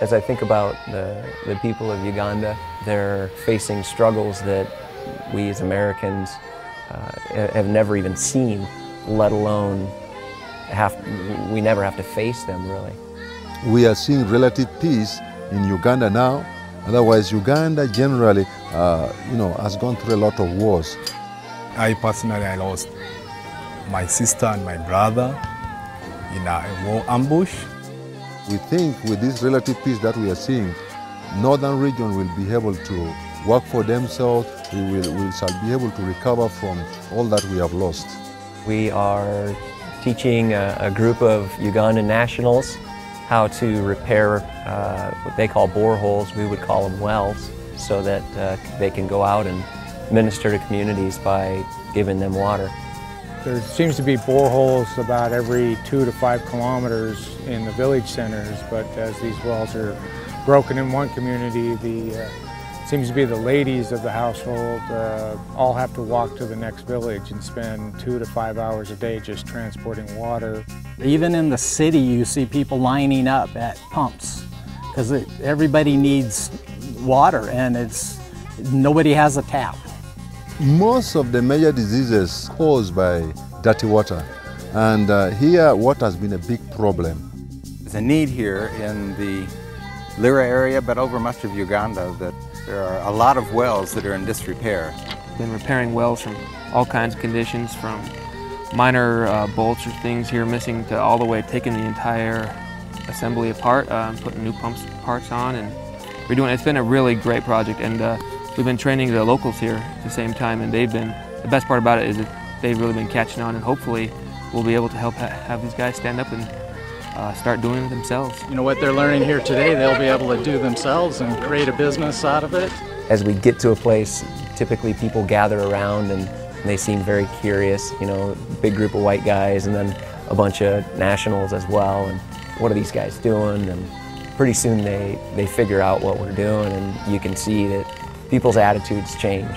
As I think about the people of Uganda, they're facing struggles that we as Americans have never even seen, let alone we never have to face them, really. We are seeing relative peace in Uganda now. Otherwise, Uganda generally, has gone through a lot of wars. I personally lost my sister and my brother in a war ambush. We think with this relative peace that we are seeing, northern region will be able to work for themselves. We shall be able to recover from all that we have lost. We are teaching a group of Ugandan nationals how to repair what they call boreholes. We would call them wells, so that they can go out and minister to communities by giving them water. There seems to be boreholes about every 2 to 5 kilometers in the village centers, but as these wells are broken in one community, seems to be the ladies of the household all have to walk to the next village and spend 2 to 5 hours a day just transporting water. Even in the city, you see people lining up at pumps because everybody needs water, and nobody has a tap. Most of the major diseases caused by dirty water, and here water has been a big problem. There's a need here in the Lira area, but over much of Uganda, that there are a lot of wells that are in disrepair. Been repairing wells from all kinds of conditions, from minor bolts or things here missing to all the way taking the entire assembly apart, putting new parts on and redoing it. It's been a really great project, and we've been training the locals here at the same time, and the best part about it is that they've really been catching on, and hopefully we'll be able to help have these guys stand up and start doing it themselves. You know, what they're learning here today, they'll be able to do themselves and create a business out of it. As we get to a place, typically people gather around and they seem very curious, big group of white guys and then a bunch of nationals as well, and what are these guys doing? And pretty soon they figure out what we're doing, and you can see that people's attitudes change.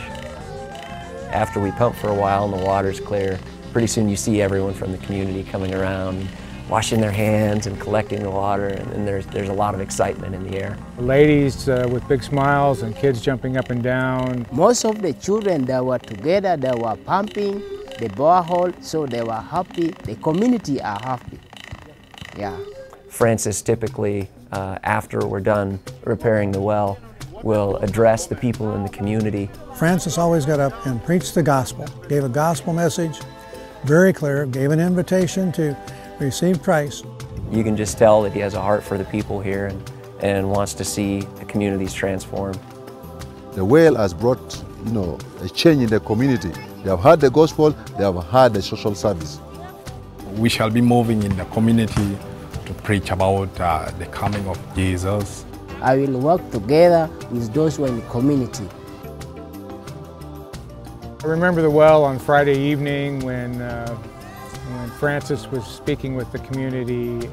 After we pump for a while and the water's clear, pretty soon you see everyone from the community coming around, washing their hands and collecting the water, and there's a lot of excitement in the air. Ladies with big smiles and kids jumping up and down. Most of the children that were together, they were pumping the borehole, so they were happy. The community are happy. Yeah. Francis typically, after we're done repairing the well, will address the people in the community. Francis always got up and preached the gospel, gave a gospel message, very clear, gave an invitation to receive Christ. You can just tell that he has a heart for the people here and wants to see the communities transformed. The well has brought, a change in the community. They have heard the gospel, they have heard the social service. We shall be moving in the community to preach about the coming of Jesus. I will work together with those who are in the community. I remember the well on Friday evening when Francis was speaking with the community,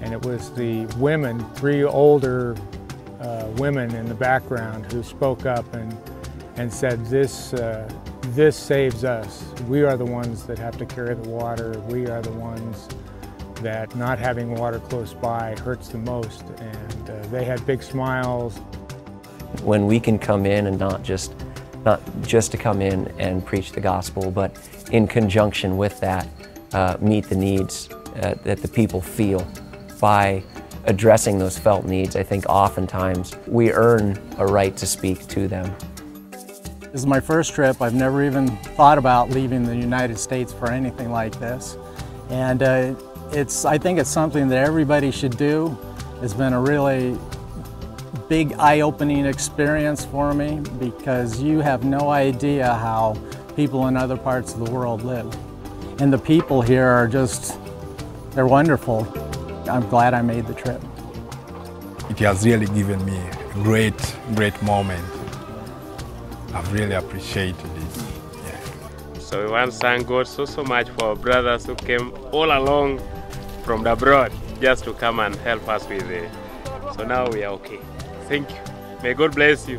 and it was the women, 3 older women in the background, who spoke up and said, this saves us. We are the ones that have to carry the water. We are the ones that not having water close by hurts the most, and they had big smiles. When we can come in and not just to come in and preach the gospel, but in conjunction with that, meet the needs that the people feel. By addressing those felt needs, I think oftentimes we earn a right to speak to them. This is my first trip. I've never even thought about leaving the United States for anything like this. And I think it's something that everybody should do. It's been a really big eye-opening experience for me, because you have no idea how people in other parts of the world live. And the people here are they're wonderful. I'm glad I made the trip. It has really given me a great moment. I've really appreciated it. Yeah. So we want to thank God so much for our brothers who came all along from abroad just to come and help us with it. So now we are okay. Thank you. May God bless you.